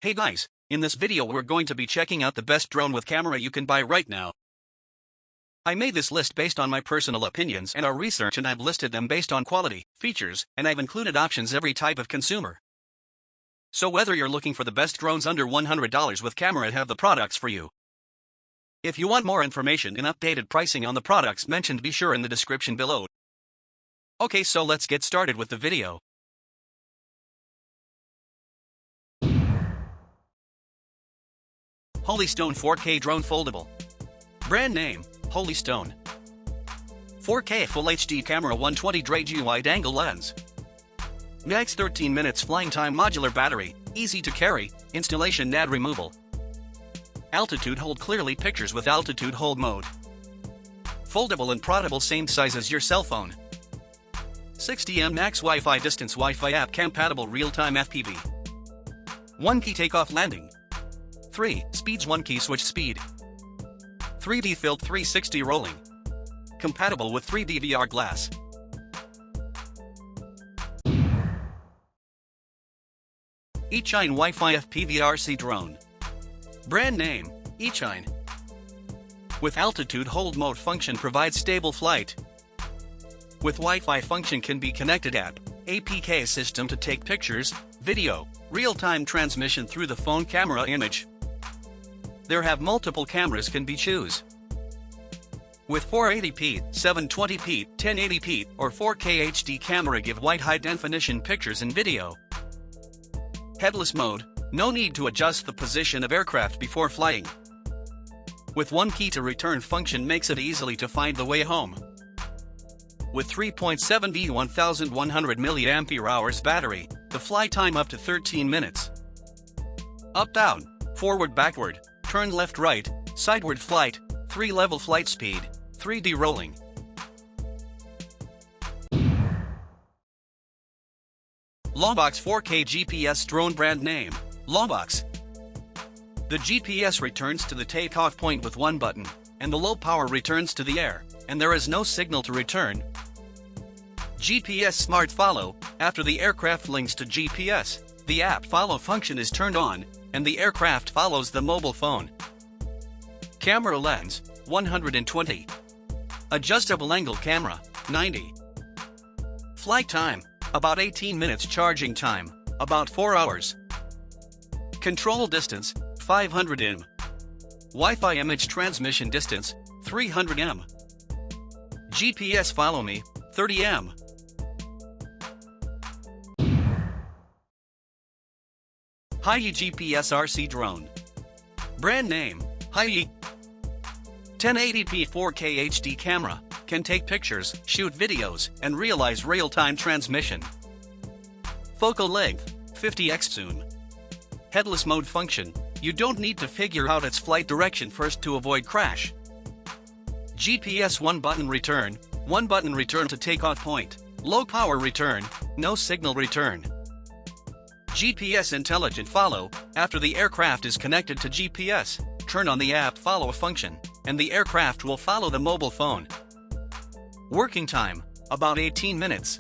Hey guys, in this video we're going to be checking out the best drone with camera you can buy right now. I made this list based on my personal opinions and our research, and I've listed them based on quality, features, and I've included options every type of consumer. So whether you're looking for the best drones under $100 with camera, I have the products for you. If you want more information and updated pricing on the products mentioned, be sure in the description below. Okay, so let's get started with the video. Holystone 4K Drone Foldable. Brand name, Holystone. 4K Full HD camera, 120 wide angle lens. Max 13 minutes flying time, modular battery, easy to carry, installation NAD removal. Altitude hold, clearly pictures with altitude hold mode. Foldable and portable, same size as your cell phone. 60m max Wi-Fi distance, Wi-Fi app compatible, real-time FPV. 1 key takeoff landing. 3 speeds, 1 key switch speed. 3D filmed 360 rolling. Compatible with 3D VR glass. Eachine Wi-Fi FPV RC Drone. Brand name, Eachine. With altitude hold mode function, provides stable flight. With Wi-Fi function, can be connected app, APK system to take pictures, video, real-time transmission through the phone camera image. There have multiple cameras can be choose. With 480p, 720p, 1080p, or 4K HD camera give wide high definition pictures and video. Headless mode, no need to adjust the position of aircraft before flying. With 1 key to return function makes it easily to find the way home. With 3.7V 1100 mAh battery, the fly time up to 13 minutes. Up down, forward backward, turn left right, sideward flight, 3-level flight speed, 3D rolling. Laumox 4K GPS Drone. Brand name, Laumox. The GPS returns to the takeoff point with 1 button, and the low power returns to the air, and there is no signal to return. GPS Smart Follow, after the aircraft links to GPS, the app follow function is turned on, and the aircraft follows the mobile phone. Camera lens, 120. Adjustable angle camera, 90. Flight time, about 18 minutes. Charging time, about 4 hours. Control distance, 500 m. Wi-Fi image transmission distance, 300 m. GPS follow me, 30 m. Hgiyi GPS RC Drone. Brand name, Hgiyi. 1080p 4K HD camera, can take pictures, shoot videos, and realize real-time transmission. Focal length, 50x zoom. Headless mode function, you don't need to figure out its flight direction first to avoid crash. GPS 1 button return, 1 button return to takeoff point, low power return, no signal return. GPS intelligent follow, after the aircraft is connected to GPS, turn on the app follow function, and the aircraft will follow the mobile phone. Working time, about 18 minutes.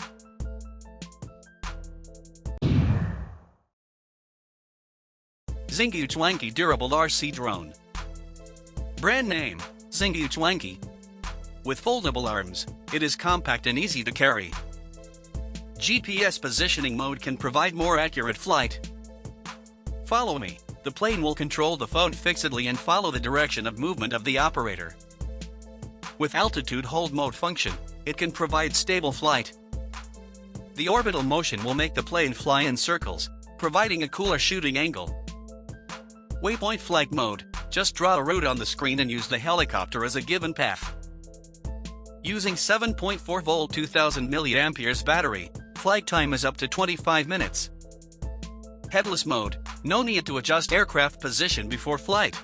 Xingyuchuanqi Durable RC Drone. Brand name, Xingyuchuanqi. With foldable arms, it is compact and easy to carry. GPS positioning mode can provide more accurate flight. Follow me, the plane will control the phone fixedly and follow the direction of movement of the operator. With altitude hold mode function, it can provide stable flight. The orbital motion will make the plane fly in circles, providing a cooler shooting angle. Waypoint flight mode, just draw a route on the screen and use the helicopter as a given path. Using 7.4 volt 2000 mAh battery, flight time is up to 25 minutes. Headless mode, no need to adjust aircraft position before flight.